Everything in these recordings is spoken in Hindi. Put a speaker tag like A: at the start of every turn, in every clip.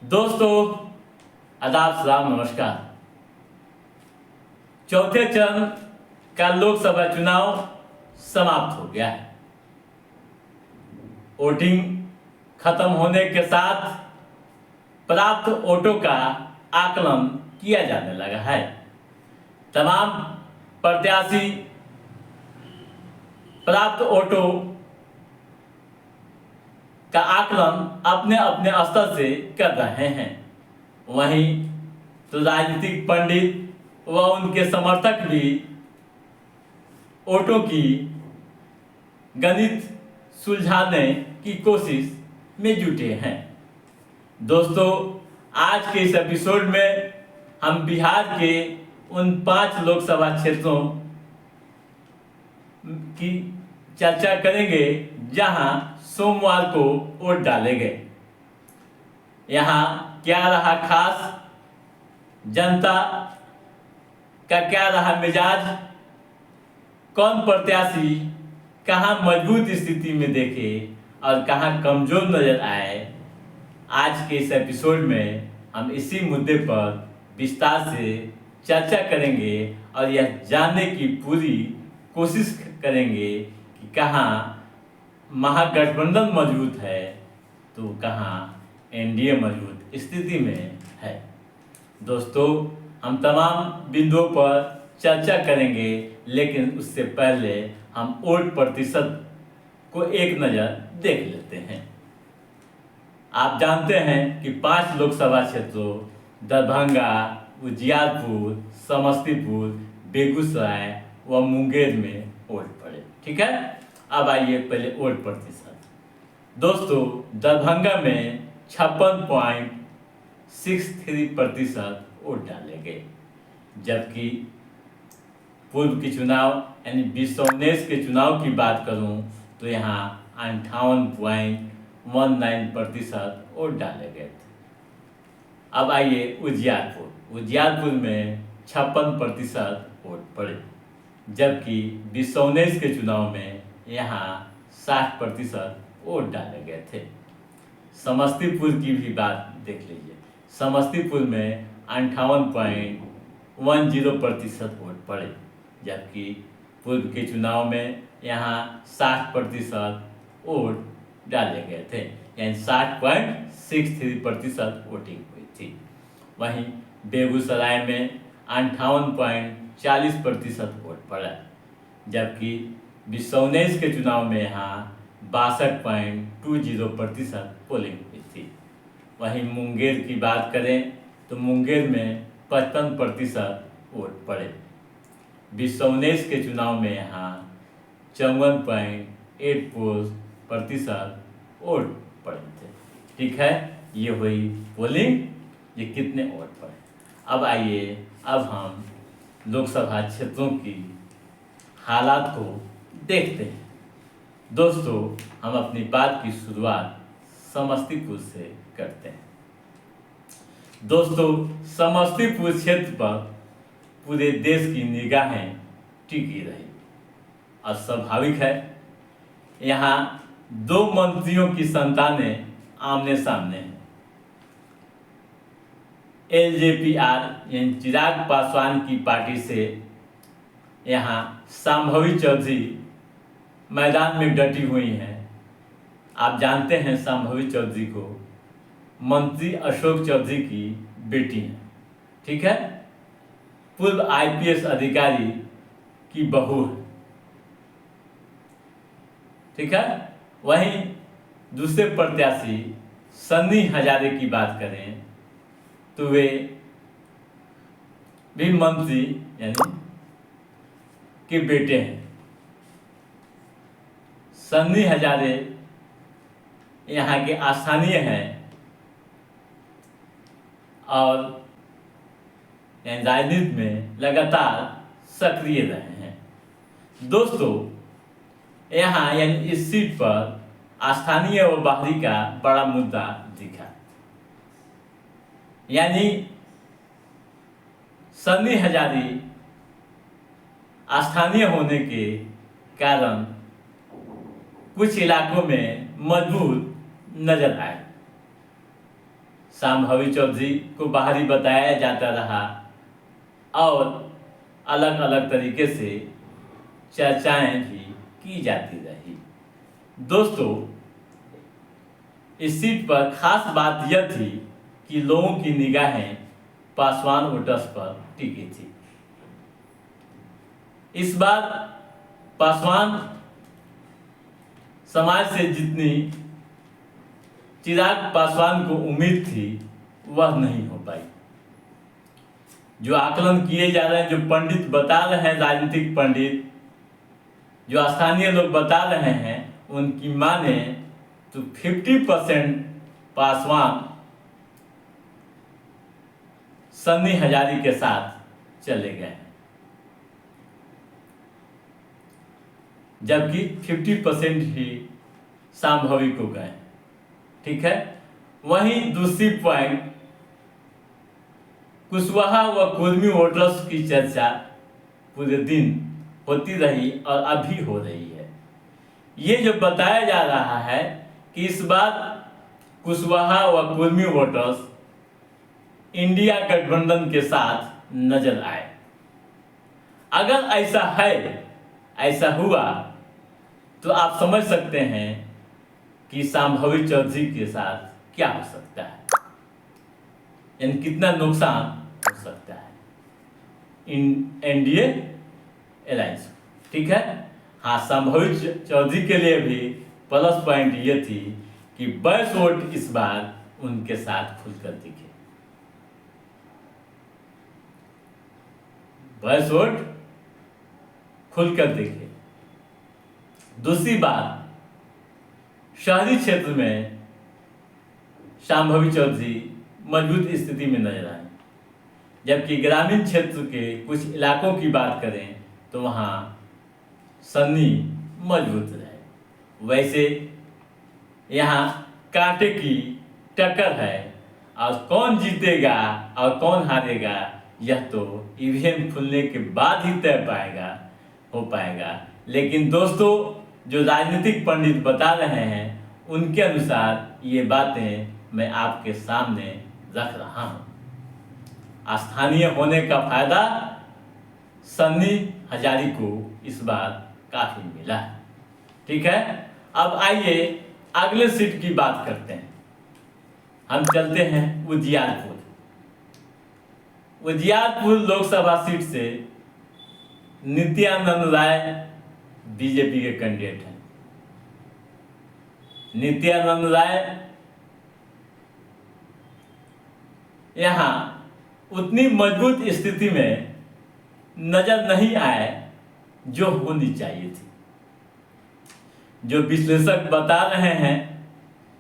A: दोस्तों, आदाब, सलाम, नमस्कार। चौथे चरण का लोकसभा चुनाव समाप्त हो गया है। वोटिंग खत्म होने के साथ प्राप्त वोटों का आकलन किया जाने लगा है। तमाम प्रत्याशी प्राप्त वोटों का आकलन अपने अपने स्तर से कर रहे हैं। वहीं तो राजनीतिक पंडित व उनके समर्थक भी वोटों की गणित सुलझाने की कोशिश में जुटे हैं। दोस्तों, आज के इस एपिसोड में हम बिहार के उन 5 लोकसभा क्षेत्रों की चर्चा करेंगे जहां सोमवार को वोट डाले गए। यहाँ क्या रहा खास, जनता का क्या रहा मिजाज, कौन प्रत्याशी कहाँ मजबूत स्थिति में देखे और कहाँ कमजोर नजर आए। आज के इस एपिसोड में हम इसी मुद्दे पर विस्तार से चर्चा करेंगे और यह जानने की पूरी कोशिश करेंगे कि कहाँ महागठबंधन मजबूत है तो कहाँ एनडीए मजबूत स्थिति में है। दोस्तों, हम तमाम बिंदुओं पर चर्चा करेंगे, लेकिन उससे पहले हम वोट प्रतिशत को एक नज़र देख लेते हैं। आप जानते हैं कि 5 लोकसभा क्षेत्रों दरभंगा, उजियारपुर, समस्तीपुर, बेगूसराय व मुंगेर में वोट पड़े। ठीक है, अब आइए पहले वोट प्रतिशत। दोस्तों, दरभंगा में 56.63% वोट डाले गए, जबकि पूर्व के चुनाव यानी 2019 के चुनाव की बात करूं तो यहाँ 58.19% वोट डाले गए थे। अब आइए उजियारपुर में 56% वोट पड़े, जबकि 2019 के चुनाव में यहाँ 60% वोट डाले गए थे। समस्तीपुर की भी बात देख लीजिए। समस्तीपुर में 58.10% वोट पड़े, जबकि पूर्व के चुनाव में यहाँ 60% वोट डाले गए थे, यानी 60.63% वोटिंग हुई थी। वहीं बेगूसराय में 58.40% वोट पड़ा, जबकि 2019 के चुनाव में यहाँ 62.20% पोलिंग हुई थी। वहीं मुंगेर की बात करें तो मुंगेर में 55% वोट पड़े। 2019 के चुनाव में यहाँ 54.84% वोट पड़े थे। ठीक है, ये हुई पोलिंग, ये कितने वोट पड़े। अब आइए, अब हम लोकसभा क्षेत्रों की हालात को देखते हैं। दोस्तों, हम अपनी बात की शुरुआत समस्तीपुर से करते हैं। दोस्तों, समस्तीपुर क्षेत्र पर पूरे देश की निगाहें टिकी रही और स्वाभाविक है, यहाँ 2 मंत्रियों की संतानें आमने सामने हैं। एलजेपीआर यानी चिराग पासवान की पार्टी से यहाँ शांभवी चौधरी मैदान में डटी हुई हैं। आप जानते हैं शांभवी चौधरी को, मंत्री अशोक चौधरी की बेटी हैं। ठीक है, पूर्व आईपीएस अधिकारी की बहू है। ठीक है, वहीं दूसरे प्रत्याशी सन्नी हजारे की बात करें तो वे भी मंत्री यानी के बेटे हैं। सन्नी हजारे यहाँ के स्थानीय हैं और राजनीति में लगातार सक्रिय रहे हैं। दोस्तों, यहाँ यानी इस सीट पर स्थानीय व बाहरी का बड़ा मुद्दा दिखा, यानी सन्नी हजारे स्थानीय होने के कारण कुछ इलाकों में मजबूत नजर आए। संभावी चौधरी को बाहरी बताया जाता रहा और अलग अलग तरीके से चर्चाएं भी की जाती रही। दोस्तों, इस सीट पर खास बात यह थी कि लोगों की निगाहें पासवान वोटर्स पर टिकी थी। इस बार पासवान समाज से जितनी चिराग पासवान को उम्मीद थी वह नहीं हो पाई। जो आकलन किए जा रहे हैं, जो पंडित बता रहे हैं, राजनीतिक पंडित, जो स्थानीय लोग बता रहे हैं, उनकी माने तो 50% पासवान सन्नी हजारी के साथ चले गए हैं, जबकि 50% ही संभावी को गए। ठीक है। वहीं दूसरी पॉइंट, कुशवाहा व कुर्मी वोटर्स की चर्चा पूरे दिन होती रही और अभी हो रही है। ये जो बताया जा रहा है कि इस बार कुशवाहा व कुर्मी वोटर्स इंडिया गठबंधन के साथ नजर आए। अगर ऐसा है, ऐसा हुआ, तो आप समझ सकते हैं कि संभावी चौधरी के साथ क्या हो सकता है, यानी कितना नुकसान हो सकता है एनडीए अलायंस। ठीक है। हाँ, संभावी चौधरी के लिए भी प्लस पॉइंट ये थी कि 22 वोट इस बार उनके साथ खुलकर दिखे। 22 वोट खुलकर दिखे। दूसरी बात, शहरी क्षेत्र में संभावी चौधरी मजबूत स्थिति में नजर आए, जबकि ग्रामीण क्षेत्र के कुछ इलाकों की बात करें तो वहाँ सन्नी मजबूत रहे। वैसे यहाँ कांटे की टक्कर है और कौन जीतेगा और कौन हारेगा यह तो ईवीएम खुलने के बाद ही हो पाएगा। लेकिन दोस्तों, जो राजनीतिक पंडित बता रहे हैं उनके अनुसार ये बातें मैं आपके सामने रख रहा हूँ। स्थानीय होने का फायदा सन्नी हजारी को इस बार काफी मिला है। ठीक है। अब आइए अगले सीट की बात करते हैं। हम चलते हैं उजियारपुर। उजियारपुर लोकसभा सीट से नित्यानंद राय बीजेपी के कैंडिडेट हैं। नित्यानंद राय यहाँ उतनी मजबूत स्थिति में नजर नहीं आए जो होनी चाहिए थी। जो विश्लेषक बता रहे हैं,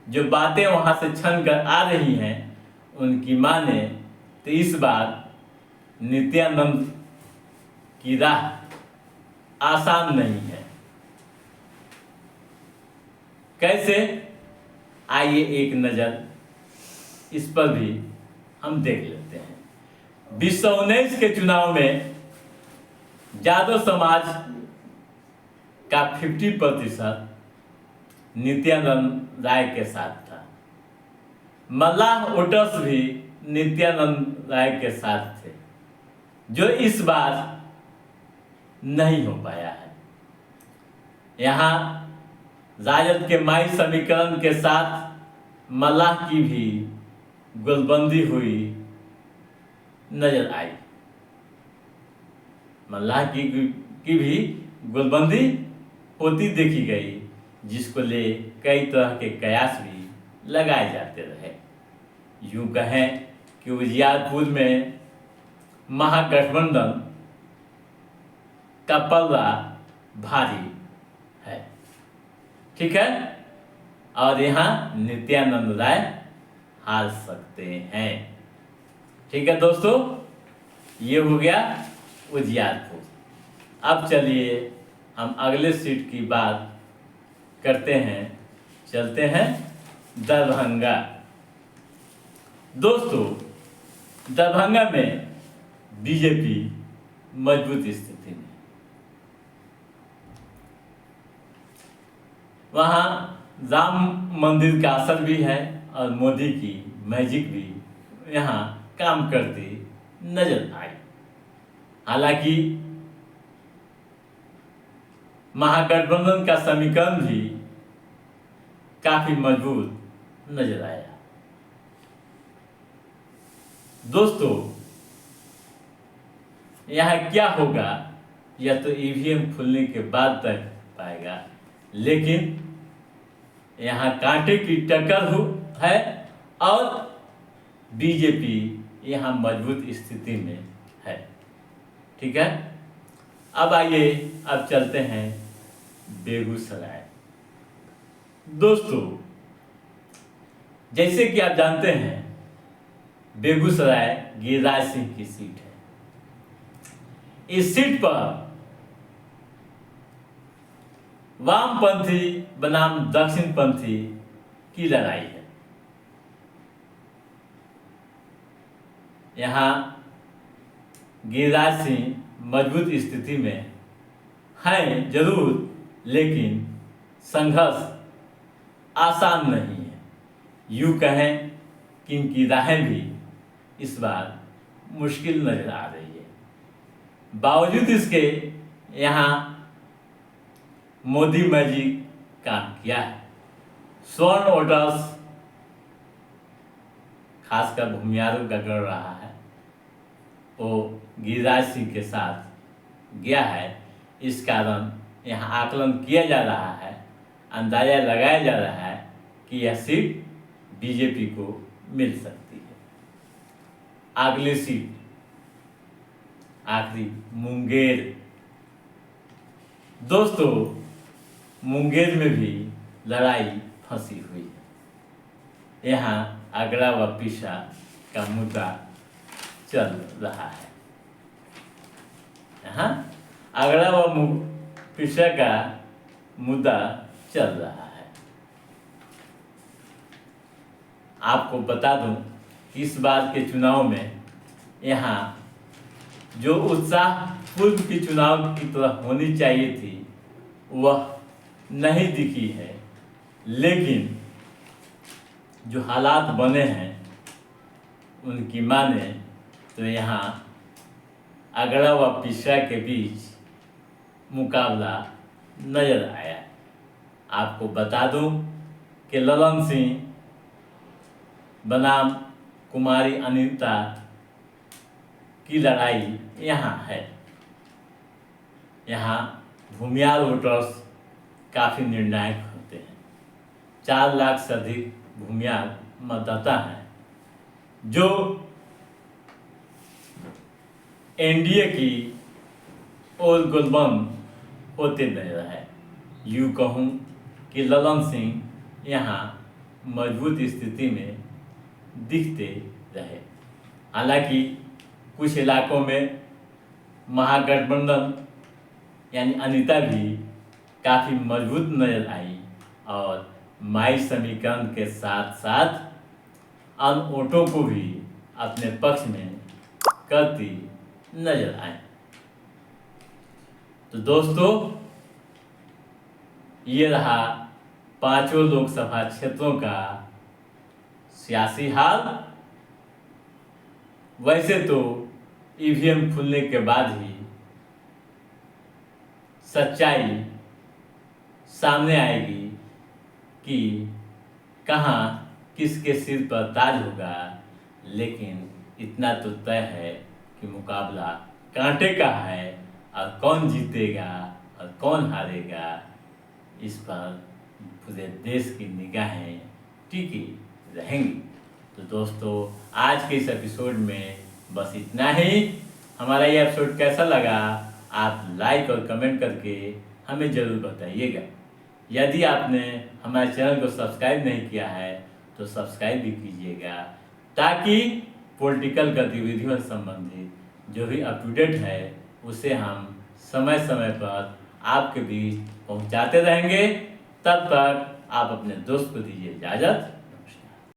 A: जो बातें वहां से छन कर आ रही हैं, उनकी माने तो इस बार नित्यानंद की राह आसान नहीं है। कैसे? आइए एक नजर इस पर भी हम देख लेते हैं। 2019 के चुनाव में यादव समाज का 50% नित्यानंद राय के साथ था। मल्लाह वोटर्स भी नित्यानंद राय के साथ थे, जो इस बार नहीं हो पाया है। यहाँ राजद के माई समीकरण के साथ मल्लाह की भी गोलबंदी हुई नजर आई। मल्लाह की भी गोलबंदी होती देखी गई, जिसको ले कई तरह के कयास भी लगाए जाते रहे। यूं कहें कि उजियारपुर में महागठबंधन का पल्ला भारी है। ठीक है। और यहाँ नित्यानंद राय हार सकते हैं। ठीक है दोस्तों, ये हो गया उजियारपुर। अब चलिए हम अगले सीट की बात करते हैं। चलते हैं दरभंगा। दोस्तों, दरभंगा में बीजेपी मजबूत स्थिति में। वहाँ राम मंदिर का असर भी है और मोदी की मैजिक भी यहाँ काम करती नजर आई। हालांकि महागठबंधन का समीकरण भी काफी मजबूत नजर आया। दोस्तों, यहाँ क्या होगा यह तो ईवीएम खुलने के बाद तक पाएगा, लेकिन यहाँ कांटे की टक्कर है और बीजेपी यहाँ मजबूत स्थिति में है। ठीक है, अब आइए अब चलते हैं बेगूसराय। दोस्तों, जैसे कि आप जानते हैं बेगूसराय गिरिराज सिंह की सीट है। इस सीट पर वामपंथी बनाम दक्षिणपंथी की लड़ाई है। यहाँ गिरिराज सिंह मजबूत स्थिति में हैं जरूर, लेकिन संघर्ष आसान नहीं है। यूँ कहें कि इनकी राहें भी इस बार मुश्किल नजर आ रही है। बावजूद इसके यहाँ मोदी मैजिक काम किया है। स्वर्ण वोटर्स खासकर भूमियारों का गढ़ रहा है, वो गिरिराज सिंह के साथ गया है। इस कारण यहाँ आकलन किया जा रहा है, अंदाजा लगाया जा रहा है कि यह सीट बीजेपी को मिल सकती है। अगली सीट आखिरी मुंगेर। दोस्तों, मुंगेर में भी लड़ाई फंसी हुई है। यहाँ अगड़ा व पीछा का मुद्दा चल रहा है। यहाँ अगड़ा व पीछा का मुद्दा चल रहा है। आपको बता दूं कि इस बार के चुनाव में यहाँ जो उत्साह पूर्व के चुनाव की तरह होनी चाहिए थी वह नहीं दिखी है, लेकिन जो हालात बने हैं उनकी माने तो यहाँ अगड़ा व पिछड़ा के बीच मुकाबला नजर आया। आपको बता दूं कि ललन सिंह बनाम कुमारी अनीता की लड़ाई यहाँ है। यहाँ भूमियार वोटर्स काफ़ी निर्णायक होते हैं। 4 लाख से अधिक भूमियार मतदाता हैं जो एनडीए की ओर गुलबंद होते नजर है। यूँ कहूँ कि ललन सिंह यहाँ मजबूत स्थिति में दिखते रहे। हालांकि कुछ इलाकों में महागठबंधन यानी अनीता भी काफ़ी मजबूत नजर आई और माई समीकरण के साथ साथ अन्य वोटों को भी अपने पक्ष में करती नजर आए। तो दोस्तों, ये रहा 5 लोकसभा क्षेत्रों का सियासी हाल। वैसे तो ईवीएम खुलने के बाद ही सच्चाई सामने आएगी कि कहाँ किसके सिर पर ताज होगा, लेकिन इतना तो तय है कि मुकाबला कांटे का है और कौन जीतेगा और कौन हारेगा इस पर पूरे देश की निगाहें टिकी रहेंगी। तो दोस्तों, आज के इस एपिसोड में बस इतना ही। हमारा ये एपिसोड कैसा लगा आप लाइक और कमेंट करके हमें ज़रूर बताइएगा। यदि आपने हमारे चैनल को सब्सक्राइब नहीं किया है तो सब्सक्राइब भी कीजिएगा, ताकि पॉलिटिकल गतिविधियों से संबंधित जो भी अप टू डेट है उसे हम समय समय पर आपके बीच पहुंचाते रहेंगे। तब तक आप अपने दोस्त को दीजिए इजाज़त।